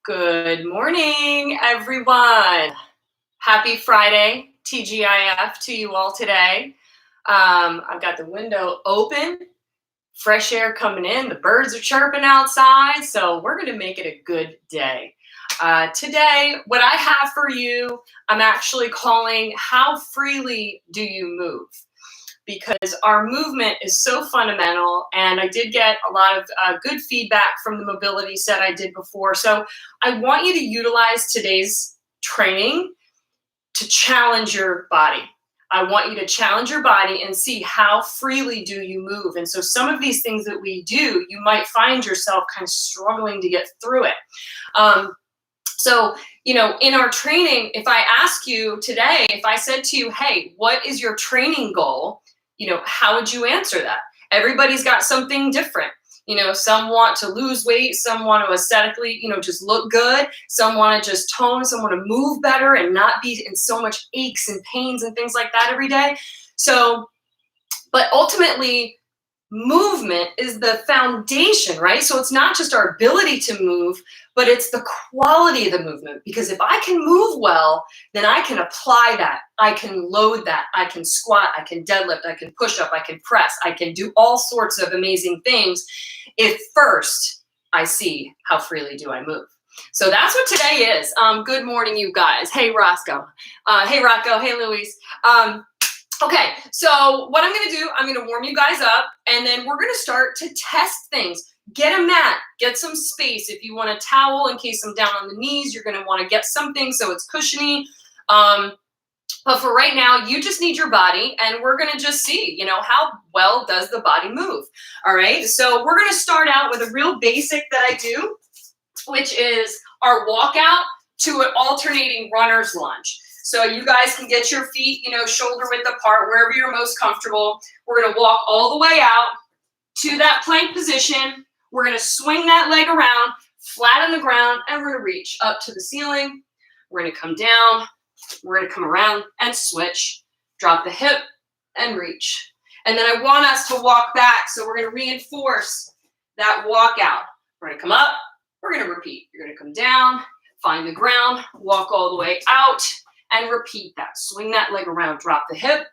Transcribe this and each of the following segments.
Good morning, everyone. Happy Friday, TGIF to you all today. I've got the window open, fresh air coming in, the birds are chirping outside, so we're going to make it a good day. Today, what I have for you, I'm actually calling How Freely Do You Move? Because our movement is so fundamental, and I did get a lot of good feedback from the mobility set I did before. So I want you to utilize today's training to challenge your body. I want you to challenge your body and see how freely do you move. And so some of these things that we do, you might find yourself kind of struggling to get through it. So, in our training, if I ask you today, if I said to you, hey, what is your training goal? How would you answer that? Everybody's got something different. Some want to lose weight, some want to aesthetically, just look good. Some want to just tone, some want to move better and not be in so much aches and pains and things like that every day. So, but ultimately, movement is the foundation, right? So it's not just our ability to move, but it's the quality of the movement. Because if I can move well, then I can apply that. I can load that. I can squat. I can deadlift. I can push up. I can press. I can do all sorts of amazing things if first I see how freely do I move. So that's what today is. Good morning, you guys. Hey, Roscoe. Hey, Rocco. Hey, Louise. Okay, so what I'm going to do, I'm going to warm you guys up, and then we're going to start to test things. Get a mat, get some space. If you want a towel in case I'm down on the knees, you're going to want to get something so it's cushiony. But for right now, you just need your body, and we're going to just see, how well does the body move. All right, so we're going to start out with a real basic that I do, which is our walkout to an alternating runner's lunge. So you guys can get your feet, shoulder width apart, wherever you're most comfortable. We're going to walk all the way out to that plank position. We're going to swing that leg around, flat on the ground, and we're going to reach up to the ceiling. We're going to come down. We're going to come around and switch. Drop the hip and reach. And then I want us to walk back, so we're going to reinforce that walk out. We're going to come up. We're going to repeat. You're going to come down, find the ground, walk all the way out, and repeat that. Swing that leg around, drop the hip,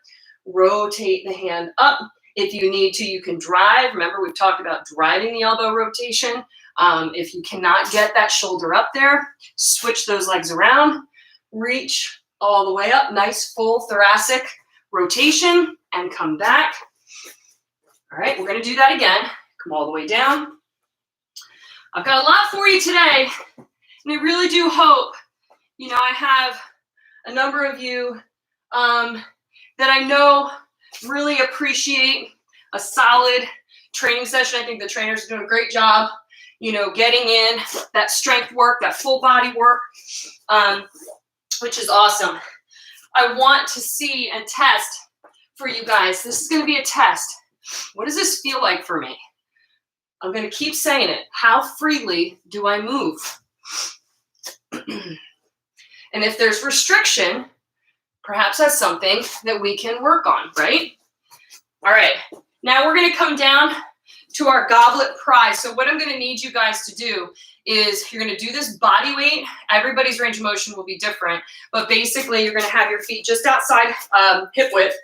rotate the hand up. If you need to, you can drive. Remember, we've talked about driving the elbow rotation. If you cannot get that shoulder up there, switch those legs around, reach all the way up. Nice full thoracic rotation, and come back. All right, we're going to do that again. Come all the way down. I've got a lot for you today, and I really do hope, I have a number of you that I know really appreciate a solid training session. I think the trainers are doing a great job, getting in that strength work, that full body work, which is awesome. I want to see and test for you guys. This is going to be a test. What does this feel like for me? I'm going to keep saying it. How freely do I move? And if there's restriction, perhaps that's something that we can work on, right? All right, now we're going to come down to our goblet prise. So what I'm going to need you guys to do is you're going to do this body weight. Everybody's range of motion will be different, but basically you're going to have your feet just outside hip width.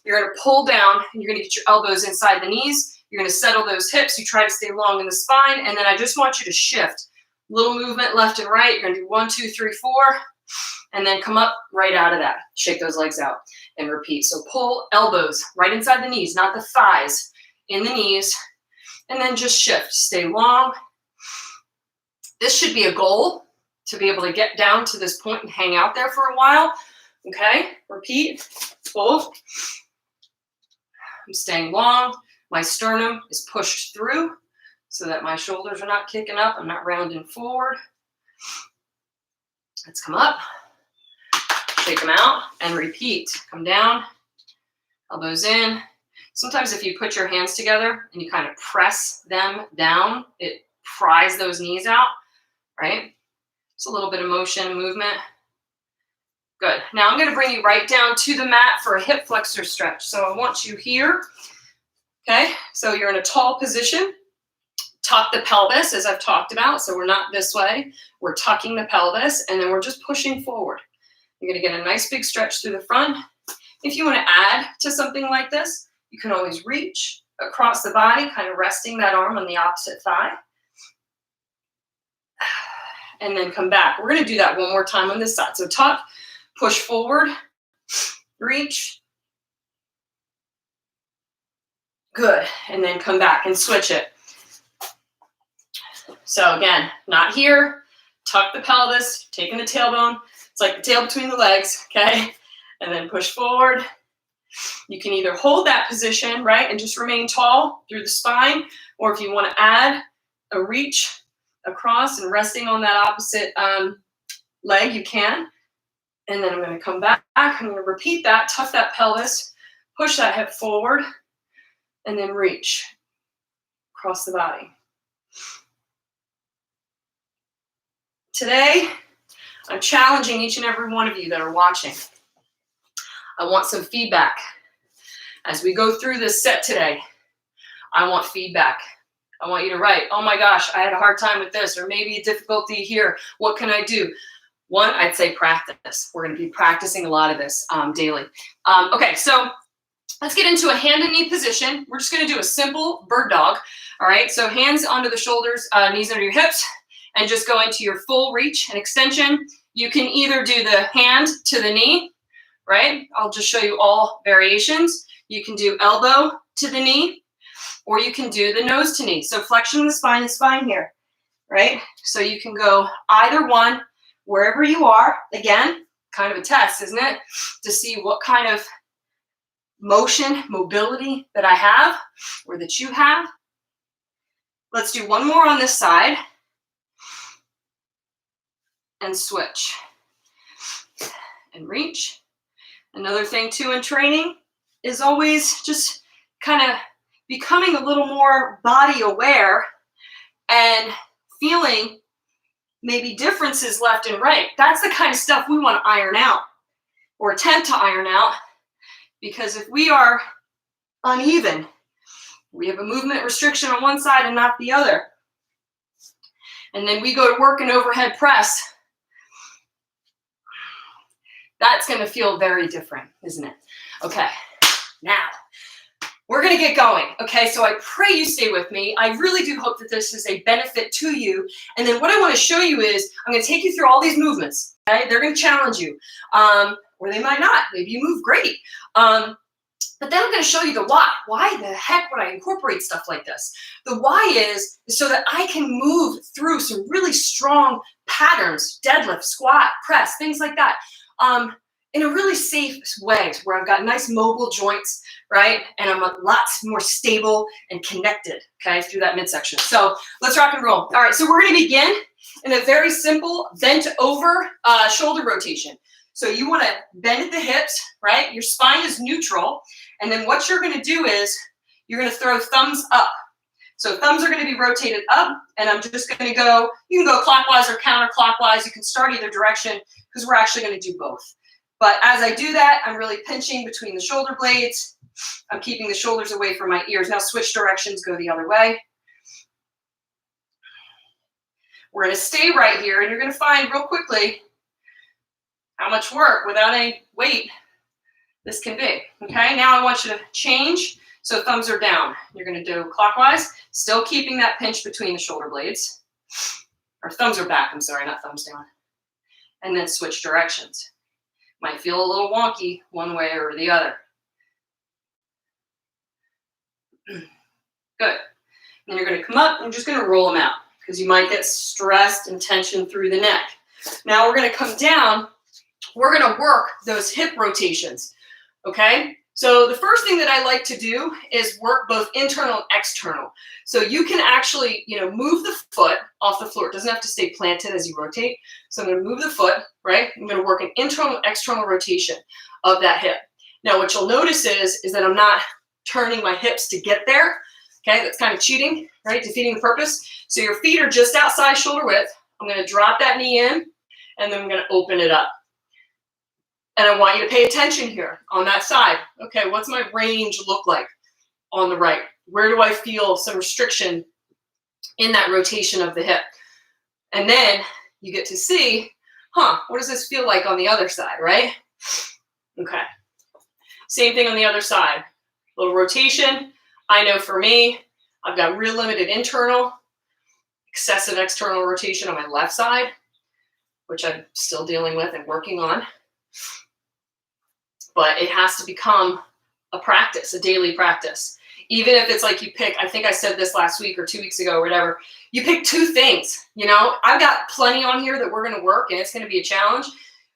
You're going to pull down, and you're going to get your elbows inside the knees. You're going to settle those hips. You try to stay long in the spine, and then I just want you to shift. Little movement left and right. You're going to do 1, 2, 3, 4. And then come up right out of that. Shake those legs out and repeat. So pull elbows right inside the knees, not the thighs, in the knees. And then just shift. Stay long. This should be a goal to be able to get down to this point and hang out there for a while. Okay, repeat. Pull. I'm staying long. My sternum is pushed through so that my shoulders are not kicking up. I'm not rounding forward. Let's come up. Shake them out and repeat. Come down, elbows in. Sometimes if you put your hands together and you kind of press them down, it pries those knees out, right? It's a little bit of motion and movement. Good. Now I'm going to bring you right down to the mat for a hip flexor stretch. So I want you here. Okay, so you're in a tall position. tuck the pelvis, as I've talked about. So we're not this way. We're tucking the pelvis, and then we're just pushing forward. You're going to get a nice big stretch through the front. If you want to add to something like this, you can always reach across the body, kind of resting that arm on the opposite thigh. And then come back. We're going to do that one more time on this side. So tuck, push forward, reach. Good. And then come back and switch it. So again, not here. Tuck the pelvis, taking the tailbone. It's like the tail between the legs, okay? And then push forward. You can either hold that position, right, and just remain tall through the spine, or if you want to add a reach across and resting on that opposite leg, you can. And then I'm going to come back. I'm going to repeat that, tuck that pelvis, push that hip forward, and then reach across the body. Today, I'm challenging each and every one of you that are watching. I want some feedback. As we go through this set today, I want feedback. I want you to write, oh my gosh, I had a hard time with this, or maybe a difficulty here. What can I do? One, I'd say practice. We're going to be practicing a lot of this daily. Okay, so let's get into a hand and knee position. We're just going to do a simple bird dog. All right, so hands onto the shoulders, knees under your hips, and just go into your full reach and extension. You can either do the hand to the knee, right? I'll just show you all variations. You can do elbow to the knee, or you can do the nose to knee. So flexion of the spine is fine here, right? So you can go either one, wherever you are. Again, kind of a test, isn't it? To see what kind of motion, mobility that I have, or that you have. Let's do one more on this side. And switch. And reach. Another thing too in training is always just kind of becoming a little more body aware and feeling maybe differences left and right. That's the kind of stuff we want to iron out, or attempt to iron out, because if we are uneven, we have a movement restriction on one side and not the other, and then we go to work an overhead press, that's going to feel very different, isn't it? Okay, now we're going to get going. Okay, so I pray you stay with me. I really do hope that this is a benefit to you. And then what I want to show you is I'm going to take you through all these movements. Okay, they're going to challenge you, or they might not. Maybe you move great. But then I'm going to show you the why. Why the heck would I incorporate stuff like this? The why is so that I can move through some really strong patterns, deadlift, squat, press, things like that, in a really safe way, where I've got nice mobile joints, right? And I'm a lot more stable and connected, okay, through that midsection. So let's rock and roll. All right, so we're going to begin in a very simple bent over shoulder rotation. So you want to bend at the hips, right? Your spine is neutral. And then what you're going to do is you're going to throw thumbs up. So thumbs are going to be rotated up, and I'm just going to go, you can go clockwise or counterclockwise. You can start either direction, because we're actually going to do both. But as I do that, I'm really pinching between the shoulder blades. I'm keeping the shoulders away from my ears. Now switch directions, go the other way. We're going to stay right here, and you're going to find real quickly how much work without any weight this can be. Okay, now I want you to change. So thumbs are down. You're going to do clockwise, still keeping that pinch between the shoulder blades. Or thumbs are back, I'm sorry, not thumbs down. And then switch directions. Might feel a little wonky one way or the other. Good. Then you're going to come up and just going to roll them out, because you might get stressed and tension through the neck. Now we're going to come down. We're going to work those hip rotations. Okay? So the first thing that I like to do is work both internal and external. So you can actually, move the foot off the floor. It doesn't have to stay planted as you rotate. So I'm going to move the foot, right? I'm going to work an internal and external rotation of that hip. Now what you'll notice is that I'm not turning my hips to get there. Okay, that's kind of cheating, right? Defeating the purpose. So your feet are just outside shoulder width. I'm going to drop that knee in, and then I'm going to open it up. And I want you to pay attention here on that side. Okay, what's my range look like on the right? Where do I feel some restriction in that rotation of the hip. And then you get to see, what does this feel like on the other side, right? Okay. Same thing on the other side. Little rotation. I know for me, I've got real limited internal, excessive external rotation on my left side, which I'm still dealing with and working on. But it has to become a practice, a daily practice. Even if it's like you pick, I think I said this last week or 2 weeks ago or whatever, you pick 2 things, you know? I've got plenty on here that we're going to work and it's going to be a challenge.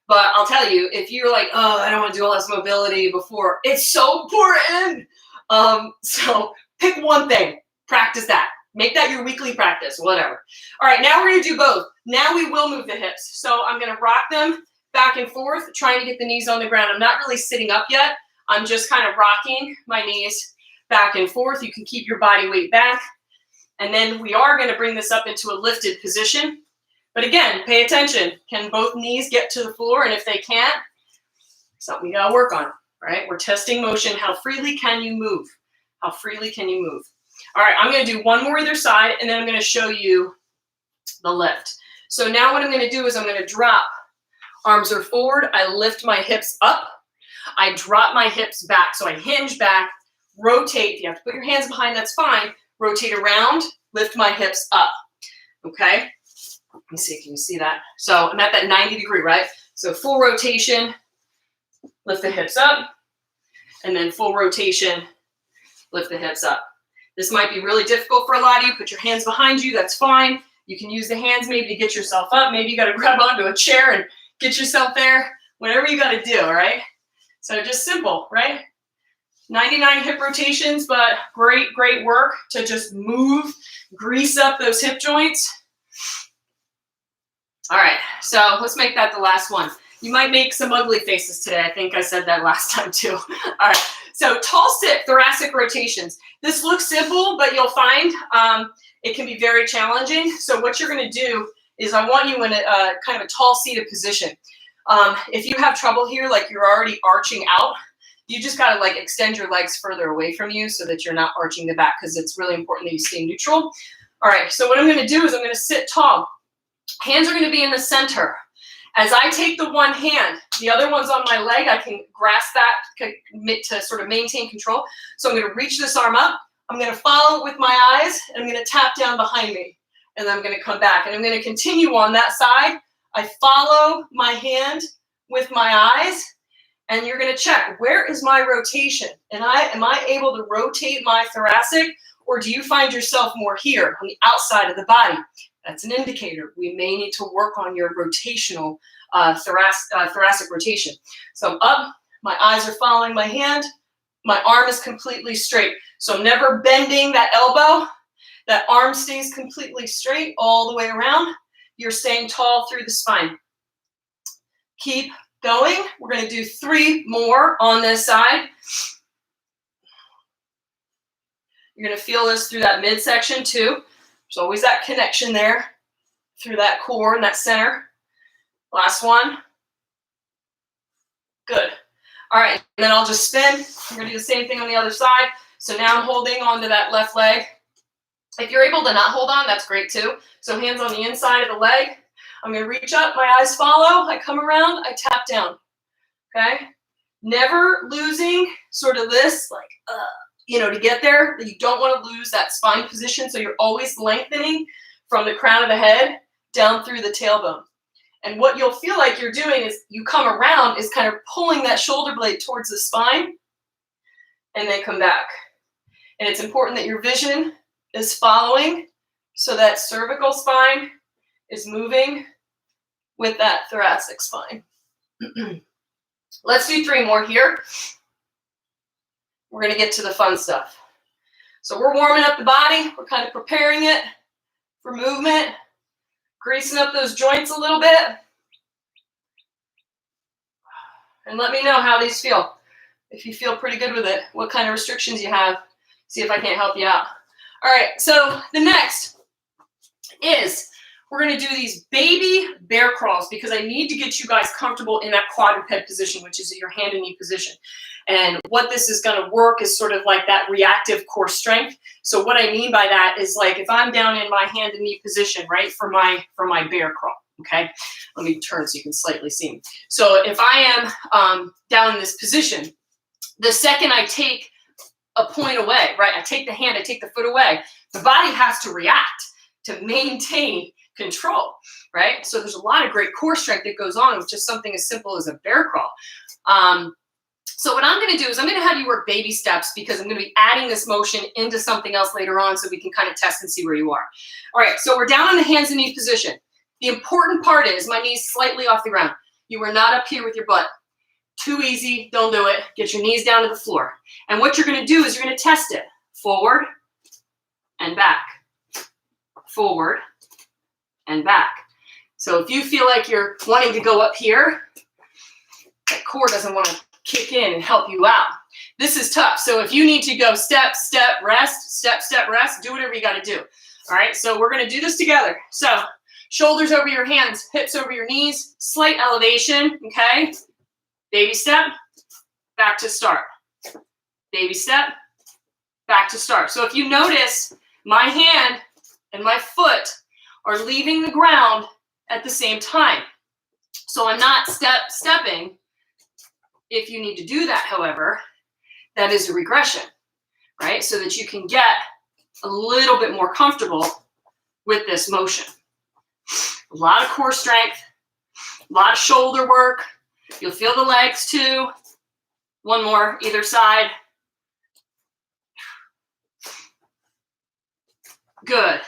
But I'll tell you, if you're like, oh, I don't want to do all this mobility before, it's so important. So pick one thing, practice that. Make that your weekly practice, whatever. All right, now we're going to do both. Now we will move the hips. So I'm going to rock them back and forth, trying to get the knees on the ground. I'm not really sitting up yet. I'm just kind of rocking my knees back and forth. You can keep your body weight back. And then we are going to bring this up into a lifted position. But again, pay attention. Can both knees get to the floor? And if they can't, something we got to work on, right? We're testing motion. How freely can you move? How freely can you move? All right, I'm going to do one more either side, and then I'm going to show you the lift. So now what I'm going to do is I'm going to drop. Arms are forward. I lift my hips up. I drop my hips back. So I hinge back, rotate. If you have to put your hands behind, that's fine. Rotate around, lift my hips up. Okay? Let me see. Can you see that? So I'm at that 90 degree, right? So full rotation, lift the hips up, and then full rotation, lift the hips up. This might be really difficult for a lot of you. Put your hands behind you. That's fine. You can use the hands maybe to get yourself up. Maybe you got to grab onto a chair and get yourself there. Whatever you got to do, all right? So just simple, right? 99 hip rotations, but great, great work to just move, grease up those hip joints. All right, so let's make that the last one. You might make some ugly faces today. I think I said that last time too. All right, so tall sit thoracic rotations. This looks simple, but you'll find it can be very challenging. So what you're going to do is I want you in a kind of a tall seated position. If you have trouble here, like you're already arching out, you just got to like extend your legs further away from you so that you're not arching the back, because it's really important that you stay neutral. All right, so what I'm going to do is I'm going to sit tall. Hands are going to be in the center. As I take the one hand, the other one's on my leg, I can grasp that to sort of maintain control. So I'm going to reach this arm up. I'm going to follow with my eyes, and I'm going to tap down behind me. And then I'm going to come back. And I'm going to continue on that side. I follow my hand with my eyes. And you're going to check, where is my rotation? And am I able to rotate my thoracic? Or do you find yourself more here on the outside of the body? That's an indicator. We may need to work on your rotational thoracic rotation. So I'm up, my eyes are following my hand, my arm is completely straight. So I'm never bending that elbow. That arm stays completely straight all the way around. You're staying tall through the spine. Keep going. We're going to do 3 more on this side. You're going to feel this through that midsection too. There's always that connection there through that core and that center. Last one. Good. All right, and then I'll just spin. I'm going to do the same thing on the other side. So now I'm holding onto that left leg. If you're able to not hold on, that's great too. So hands on the inside of the leg. I'm going to reach up, my eyes follow, I come around, I tap down. Okay? Never losing sort of this, like, to get there. You don't want to lose that spine position, so you're always lengthening from the crown of the head down through the tailbone. And what you'll feel like you're doing is you come around is kind of pulling that shoulder blade towards the spine and then come back. And it's important that your vision is following so that cervical spine is moving with that thoracic spine. Let's do 3 more here. We're going to get to the fun stuff. So we're warming up the body. We're kind of preparing it for movement, greasing up those joints a little bit. And let me know how these feel. If you feel pretty good with it, what kind of restrictions you have. See if I can't help you out. All right, so the next is we're going to do these baby bear crawls because I need to get you guys comfortable in that quadruped position, which is your hand and knee position. And what this is going to work is sort of like that reactive core strength. So what I mean by that is like if I'm down in my hand and knee position, right, for my bear crawl, okay? Let me turn so you can slightly see me. So if I am down in this position, the second I take a point away, right, I take the hand, I take the foot away, the body has to react to maintain control, right? So there's a lot of great core strength that goes on with just something as simple as a bear crawl. So what I'm going to do is I'm going to have you work baby steps because I'm going to be adding this motion into something else later on so we can kind of test and see where you are. All right, so we're down on the hands and knees position. The important part is my knees slightly off the ground. You are not up here with your butt. Too easy, don't do it. Get your knees down to the floor. And what you're going to do is you're going to test it. Forward and back. Forward and back. So if you feel like you're wanting to go up here, that core doesn't want to kick in and help you out. This is tough. So if you need to go step, step, rest, step, step, rest, do whatever you got to do. All right, so we're going to do this together. So shoulders over your hands, hips over your knees, slight elevation, okay? Baby step, back to start. Baby step, back to start. So if you notice, my hand and my foot are leaving the ground at the same time. So I'm not stepping. If you need to do that, however, that is a regression, right? So that you can get a little bit more comfortable with this motion. A lot of core strength, a lot of shoulder work. You'll feel the legs too. One more, either side. Good.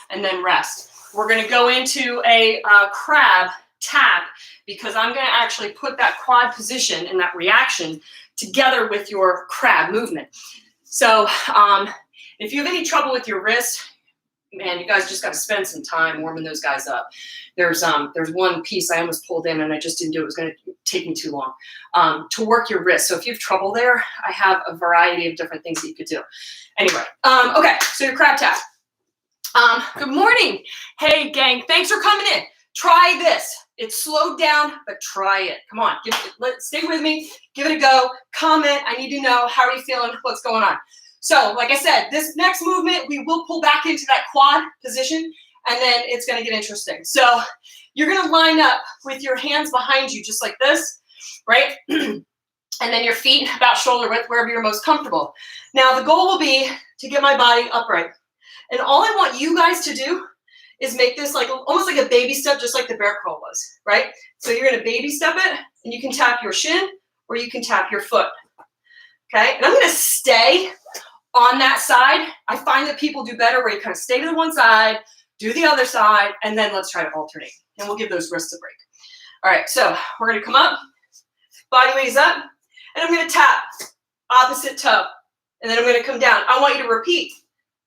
And then rest. We're going to go into a crab tap because I'm going to actually put that quad position and that reaction together with your crab movement. So if you have any trouble with your wrist, man, you guys just got to spend some time warming those guys up. There's one piece I almost pulled in and I just didn't do it. It was going to take me too long to work your wrist. So if you have trouble there, I have a variety of different things that you could do. Anyway, okay, so your crab tap. Good morning. Hey, gang, thanks for coming in. Try this. It's slowed down, but try it. Come on, stay with me. Give it a go. Comment. I need to know, how are you feeling? What's going on? So, like I said, this next movement, we will pull back into that quad position, and then it's going to get interesting. So you're going to line up with your hands behind you, just like this, right? And then your feet about shoulder width, wherever you're most comfortable. Now, the goal will be to get my body upright. And all I want you guys to do is make this like almost like a baby step, just like the bear crawl was, right? So you're going to baby step it, and you can tap your shin, or you can tap your foot, okay? And I'm going to stay on that side. I find that people do better where you kind of stay to the one side, do the other side, and then let's try to alternate. And we'll give those wrists a break. All right, so we're going to come up, body weight is up, and I'm going to tap opposite toe, and then I'm going to come down. I want you to repeat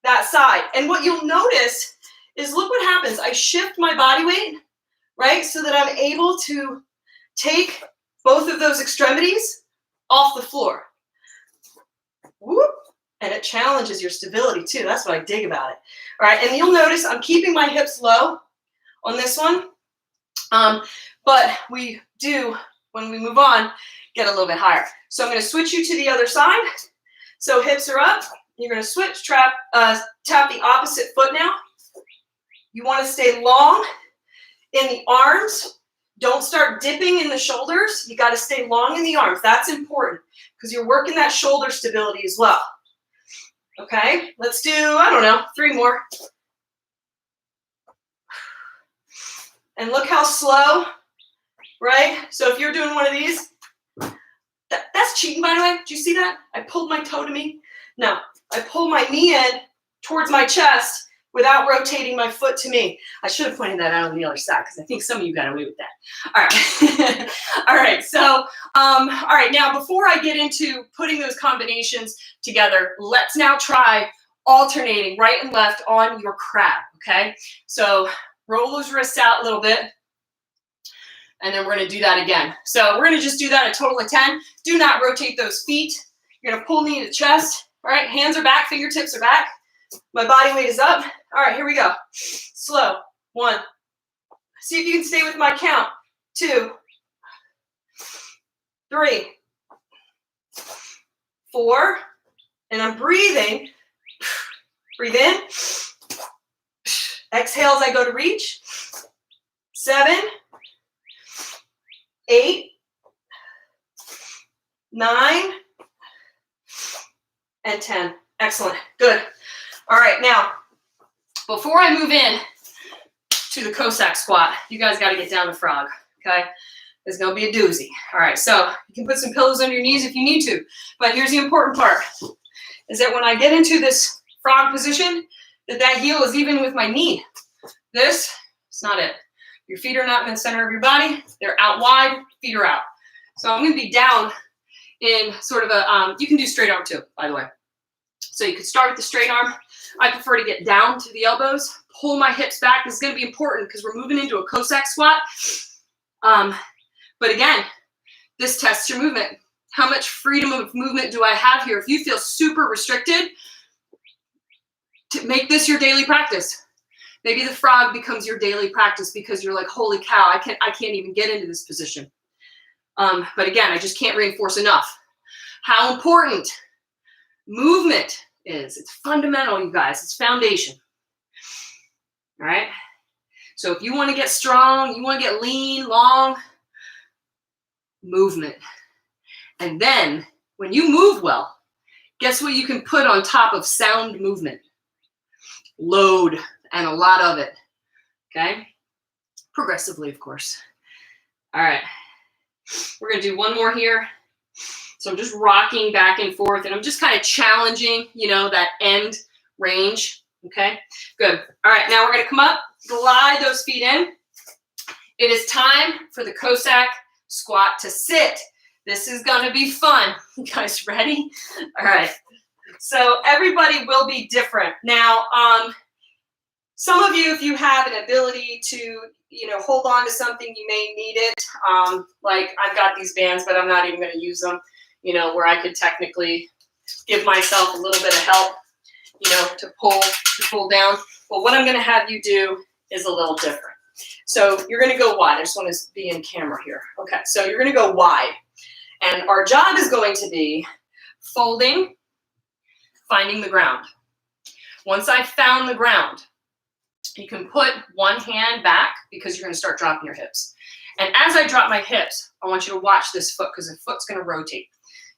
that side. And what you'll notice is, look what happens. I shift my body weight, right, so that I'm able to take both of those extremities off the floor. Whoop. And it challenges your stability too. That's what I dig about it. All right, and you'll notice I'm keeping my hips low on this one. But we do, when we move on, get a little bit higher. So I'm going to switch you to the other side. So hips are up. You're going to switch, tap the opposite foot now. You want to stay long in the arms. Don't start dipping in the shoulders. You got to stay long in the arms. That's important because you're working that shoulder stability as well. Okay, let's do, I don't know, 3 more. And look how slow, right? So if you're doing one of these, that's cheating, by the way. Did you see that? I pulled my toe to me. No, I pulled my knee in towards my chest without rotating my foot to me. I should have pointed that out on the other side because I think some of you got away with that. All right. All right. So, all right. Now, before I get into putting those combinations together, let's now try alternating right and left on your crab. Okay. So roll those wrists out a little bit. And then we're going to do that again. So we're going to just do that a total of 10. Do not rotate those feet. You're going to pull knee to chest. All right. Hands are back. Fingertips are back. My body weight is up. All right, here we go. Slow. 1, See if you can stay with my count. 2, 3, 4, and I'm breathing. Breathe in. Exhale as I go to reach. 7, 8, 9, and 10. Excellent. Good. All right, now, before I move in to the Cossack squat, you guys got to get down to frog, okay? It's going to be a doozy. All right, so you can put some pillows under your knees if you need to, but here's the important part, is that when I get into this frog position, that heel is even with my knee. This is not it. Your feet are not in the center of your body. They're out wide, feet are out. So I'm going to be down in sort of a, you can do straight arm too, by the way. So you could start with the straight arm. I prefer to get down to the elbows, pull my hips back. This is going to be important because we're moving into a Cossack squat. But again, this tests your movement. How much freedom of movement do I have here? If you feel super restricted, to make this your daily practice. Maybe the frog becomes your daily practice because you're like, holy cow, I can't even get into this position. But again, I just can't reinforce enough how important movement is. It's fundamental, you guys. It's foundation. All right? So if you want to get strong, you want to get lean, long, movement. And then when you move well, guess what you can put on top of sound movement? Load, and a lot of it. Okay? Progressively, of course. All right. We're going to do one more here. So I'm just rocking back and forth, and I'm just kind of challenging, you know, that end range. Okay? Good. All right. Now we're going to come up, glide those feet in. It is time for the Cossack squat to sit. This is going to be fun. You guys ready? All right. So everybody will be different. Now, some of you, if you have an ability to, you know, hold on to something, you may need it. Like I've got these bands, but I'm not even going to use them, you know, where I could technically give myself a little bit of help, you know, to pull down. Well, what I'm going to have you do is a little different. So you're going to go wide. I just want to be in camera here. Okay. So you're going to go wide. And our job is going to be folding, finding the ground. Once I've found the ground, you can put one hand back because you're going to start dropping your hips. And as I drop my hips, I want you to watch this foot because the foot's going to rotate.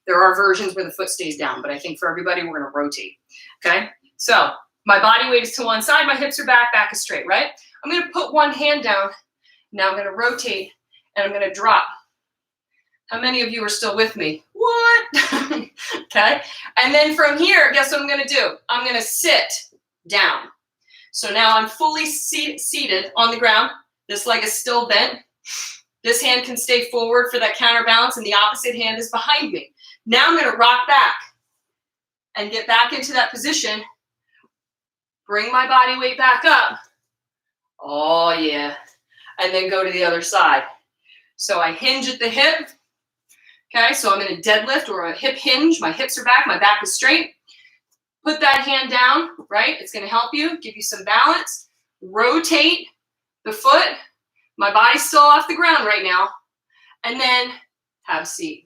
There are versions where the foot stays down, but I think for everybody, we're going to rotate. Okay? So my body weight is to one side, my hips are back is straight, right? I'm going to put one hand down. Now I'm going to rotate and I'm going to drop. How many of you are still with me? What? Okay. And then from here, guess what I'm going to do? I'm going to sit down. So now I'm fully seated on the ground. This leg is still bent. This hand can stay forward for that counterbalance, and the opposite hand is behind me. Now I'm going to rock back and get back into that position. Bring my body weight back up. Oh, yeah. And then go to the other side. So I hinge at the hip. Okay, so I'm in a deadlift or a hip hinge. My hips are back, my back is straight. Put that hand down, right? It's going to help you, give you some balance. Rotate the foot. My body's still off the ground right now. And then have a seat.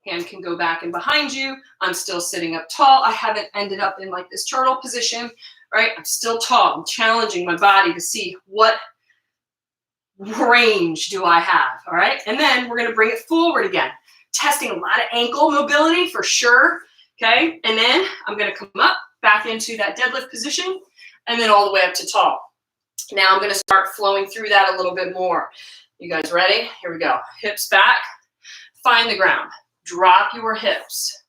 Hand can go back and behind you. I'm still sitting up tall. I haven't ended up in like this turtle position, right? I'm still tall. I'm challenging my body to see what range do I have, all right? And then we're going to bring it forward again. Testing a lot of ankle mobility for sure, okay? And then I'm going to come up back into that deadlift position and then all the way up to tall. Now I'm going to start flowing through that a little bit more. You guys ready? Here we go. Hips back. Find the ground. Drop your hips.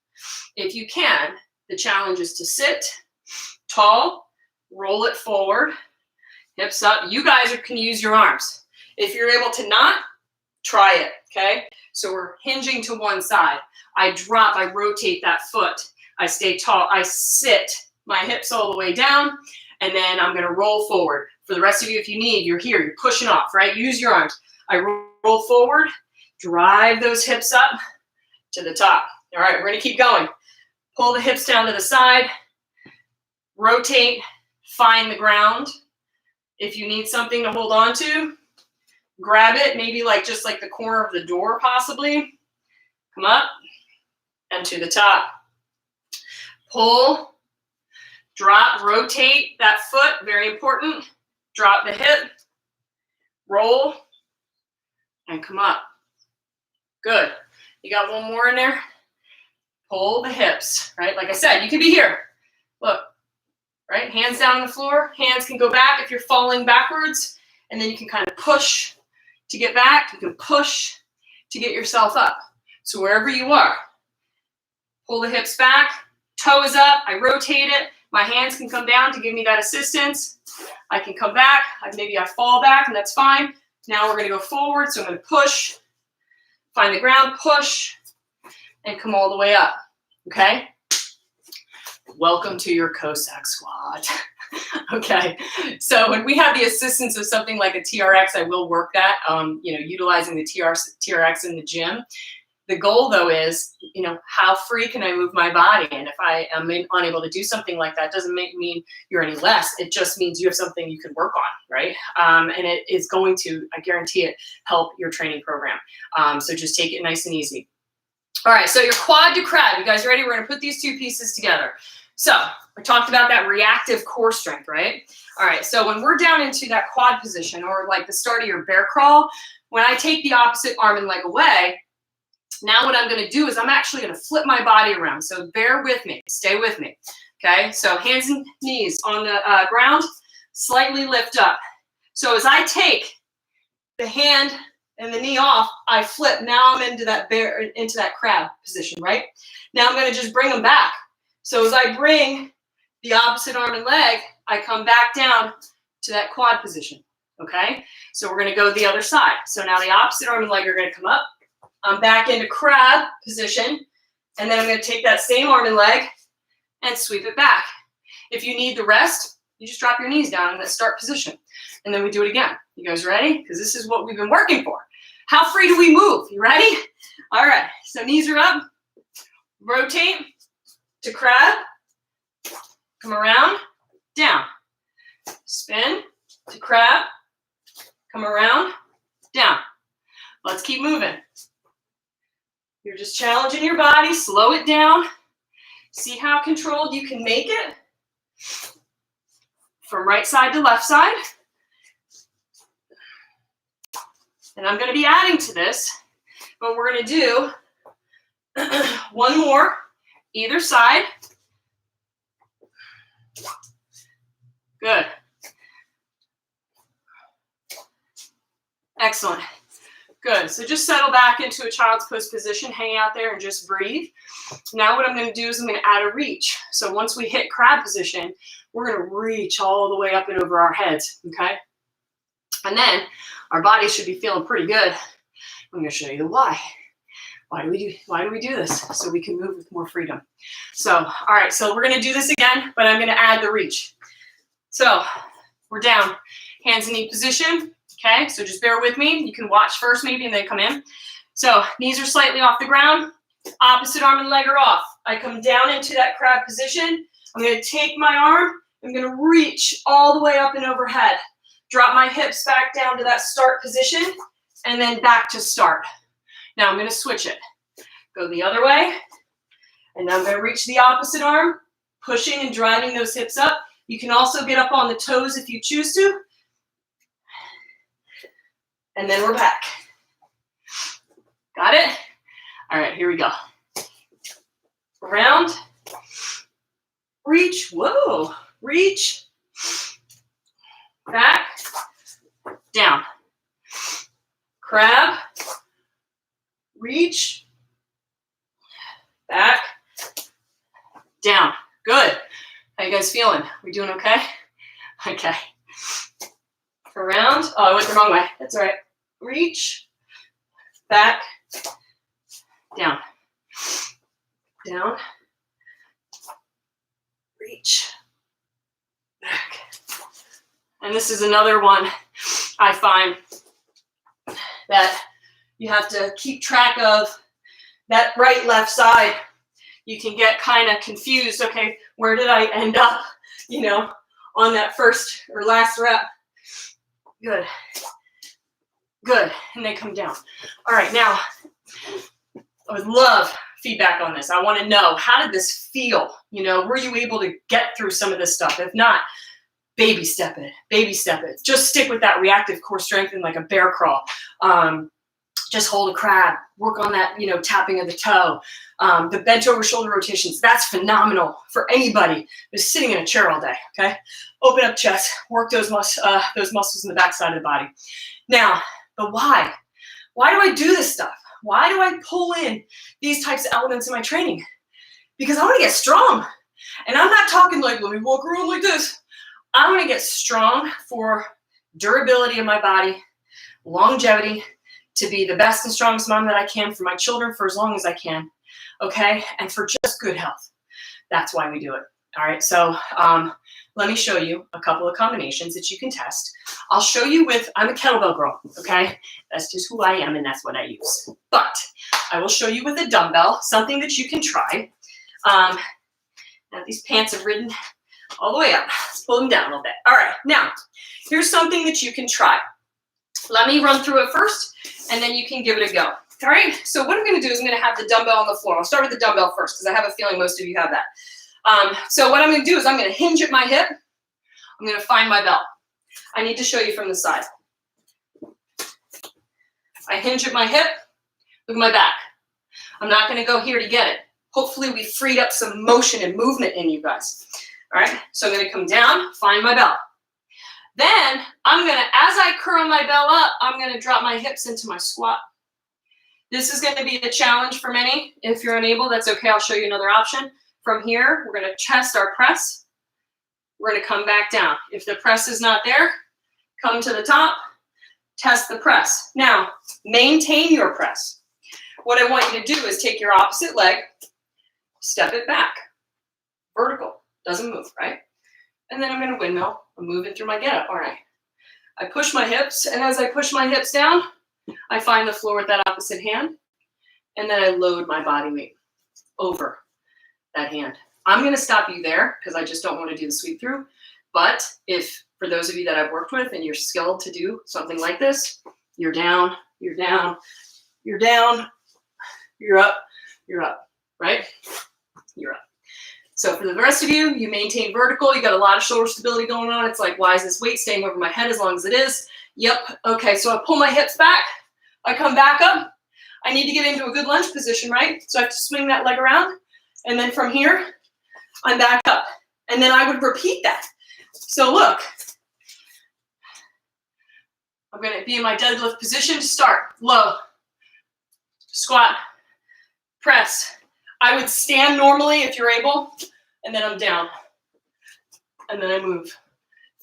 If you can, the challenge is to sit tall, roll it forward, hips up. You guys can use your arms. If you're able to not, try it, okay? So we're hinging to one side. I drop, I rotate that foot. I stay tall. I sit my hips all the way down, and then I'm going to roll forward. For the rest of you, if you need, you're here. You're pushing off, right? Use your arms. I roll forward, drive those hips up to the top. All right, we're going to keep going. Pull the hips down to the side. Rotate. Find the ground. If you need something to hold on to, grab it, maybe like just like the corner of the door possibly. Come up and to the top. Pull, drop, rotate that foot, very important. Drop the hip, roll, and come up. Good. You got one more in there? Pull the hips, right? Like I said, you could be here. Look, right? Hands down on the floor. Hands can go back if you're falling backwards, and then you can kind of push to get back. You can push to get yourself up. So wherever you are, pull the hips back, toes up, I rotate it. My hands can come down to give me that assistance. I can come back, maybe I fall back, and that's fine. Now we're gonna go forward, so I'm gonna push, find the ground, push, and come all the way up, okay? Welcome to your Cossack squat. Okay, so when we have the assistance of something like a TRX, I will work that, utilizing the TRX in the gym. The goal, though, is, how free can I move my body? And if I am unable to do something like that, doesn't mean you're any less. It just means you have something you can work on, right? And it is going to, I guarantee it, help your training program. So just take it nice and easy. All right, so your quad to crab. You guys ready? We're going to put these two pieces together. So I talked about that reactive core strength, right? All right, so when we're down into that quad position, or like the start of your bear crawl, when I take the opposite arm and leg away, now what I'm going to do is I'm actually going to flip my body around. So bear with me. Stay with me. Okay, so hands and knees on the ground, slightly lift up. So as I take the hand and the knee off, I flip. Now I'm into that crab position, right? Now I'm going to just bring them back. So as I bring the opposite arm and leg, I come back down to that quad position. Okay, so we're going to go the other side. So now the opposite arm and leg are going to come up. I'm back into crab position, and then I'm going to take that same arm and leg and sweep it back. If you need the rest, you just drop your knees down in that start position, and then we do it again. You guys ready? Because this is what we've been working for. How free do we move? You ready? All right, so knees are up. Rotate to crab. Come around, down. Spin to crab. Come around, down. Let's keep moving. You're just challenging your body, slow it down. See how controlled you can make it. From right side to left side. And I'm going to be adding to this, but we're going to do one more, either side. Good. Excellent. Good. So just settle back into a child's pose position, hang out there and just breathe. Now what I'm going to do is I'm going to add a reach. So once we hit crab position, we're going to reach all the way up and over our heads, okay? And then our body should be feeling pretty good. I'm going to show you the why. Why do we do this? So we can move with more freedom. So, all right, so we're going to do this again, but I'm going to add the reach. So we're down, hands in knee position. Okay, so just bear with me. You can watch first maybe and then come in. So knees are slightly off the ground. Opposite arm and leg are off. I come down into that crab position. I'm going to take my arm. I'm going to reach all the way up and overhead. Drop my hips back down to that start position and then back to start. Now I'm going to switch it. Go the other way. And now I'm going to reach the opposite arm, pushing and driving those hips up. You can also get up on the toes if you choose to. And then we're back. Got it? All right, here we go. Around. Reach. Whoa. Reach. Back. Down. Crab. Reach. Back. Down. Good. How you guys feeling? We doing okay? Okay. Around. Oh, I went the wrong way. That's all right. Reach. Back. Down. Down. Reach. Back. And this is another one I find that you have to keep track of. That right, left side, you can get kind of confused. Okay, where did I end up, on that first or last rep? Good. Good, and they come down. All right, now, I would love feedback on this. I want to know, how did this feel? You know, were you able to get through some of this stuff? If not, baby step it, baby step it. Just stick with that reactive core strength and like a bear crawl. Just hold a crab, work on that, you know, tapping of the toe. The bent over shoulder rotations, that's phenomenal for anybody who's sitting in a chair all day, okay? Open up chest, work those muscles in the backside of the body. Now, the why. Why do I do this stuff? Why do I pull in these types of elements in my training? Because I want to get strong. And I'm not talking like, let me walk around like this. I want to get strong for durability of my body, longevity, to be the best and strongest mom that I can for my children for as long as I can, okay? And for just good health. That's why we do it, all right? So let me show you a couple of combinations that you can test. I'll show you with, I'm a kettlebell girl, okay? That's just who I am and that's what I use. But I will show you with a dumbbell, something that you can try. Now these pants have ridden all the way up. Let's pull them down a little bit. All right, now, here's something that you can try. Let me run through it first, and then you can give it a go. All right, so what I'm gonna do is I'm gonna have the dumbbell on the floor. I'll start with the dumbbell first, because I have a feeling most of you have that. So what I'm gonna do is I'm gonna hinge at my hip. I'm gonna find my belt. I need to show you from the side. I hinge at my hip, look at my back. I'm not gonna go here to get it. Hopefully we freed up some motion and movement in you guys. All right, so I'm gonna come down, find my belt. Then I'm gonna, as I curl my bell up, I'm gonna drop my hips into my squat. This is gonna be a challenge for many. If you're unable, that's okay, I'll show you another option. From here, we're gonna chest our press. We're gonna come back down. If the press is not there, come to the top, test the press. Now, maintain your press. What I want you to do is take your opposite leg, step it back, vertical, doesn't move, right? And then I'm gonna windmill. I'm moving through my get up. All right. I push my hips, and as I push my hips down, I find the floor with that opposite hand, and then I load my body weight over that hand. I'm gonna stop you there because I just don't want to do the sweep through. But if, for those of you that I've worked with and you're skilled to do something like this, you're down, you're down, you're down, you're up, right? You're up. So for the rest of you, you maintain vertical. You got a lot of shoulder stability going on. It's like, why is this weight staying over my head as long as it is? Yep. Okay, so I pull my hips back. I come back up. I need to get into a good lunge position, right? So I have to swing that leg around. And then from here, I'm back up. And then I would repeat that. So look, I'm going to be in my deadlift position. Start low, squat, press. I would stand normally if you're able, and then I'm down. And then I move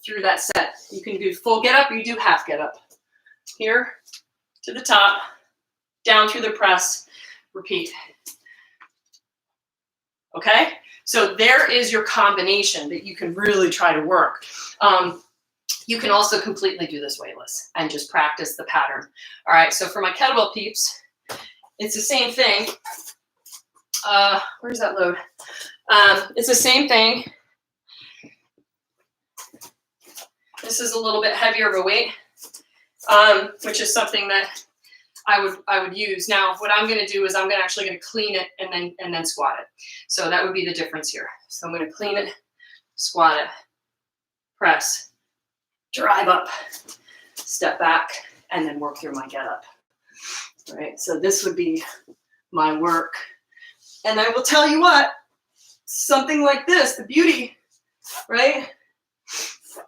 through that set. You can do full get up, or you do half get up. Here to the top, down through the press, repeat. Okay? So there is your combination that you can really try to work. You can also completely do this weightless and just practice the pattern. All right, so for my kettlebell peeps, it's the same thing. Where's that load? It's the same thing. This is a little bit heavier of a weight, which is something that I would use. Now, what I'm going to do is I'm actually going to clean it and then squat it. So that would be the difference here. So I'm going to clean it, squat it, press, drive up, step back, and then work through my get up. All right. So this would be my work. And I will tell you what, something like this, the beauty, right,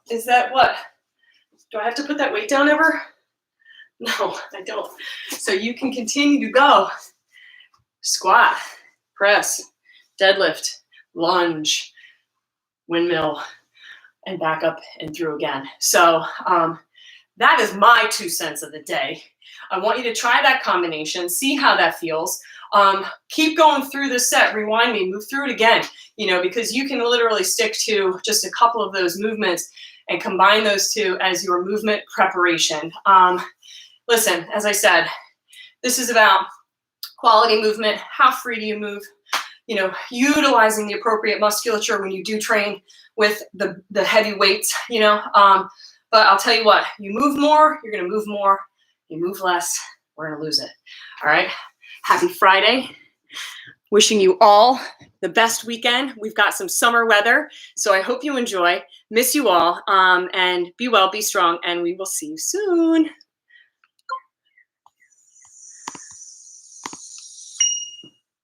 is that what? Do I have to put that weight down ever? No, I don't. So you can continue to go. Squat, press, deadlift, lunge, windmill, and back up and through again. So that is my 2 cents of the day. I want you to try that combination, see how that feels. Keep going through the set, rewind me, move through it again, because you can literally stick to just a couple of those movements and combine those two as your movement preparation. Listen, as I said, this is about quality movement. How free do you move? Utilizing the appropriate musculature when you do train with the heavy weights, but I'll tell you what, you move more, you're going to move more. You move less, we're gonna lose it. All right, happy Friday. Wishing you all the best weekend. We've got some summer weather, so I hope you enjoy. Miss you all, and be well, be strong, and we will see you soon.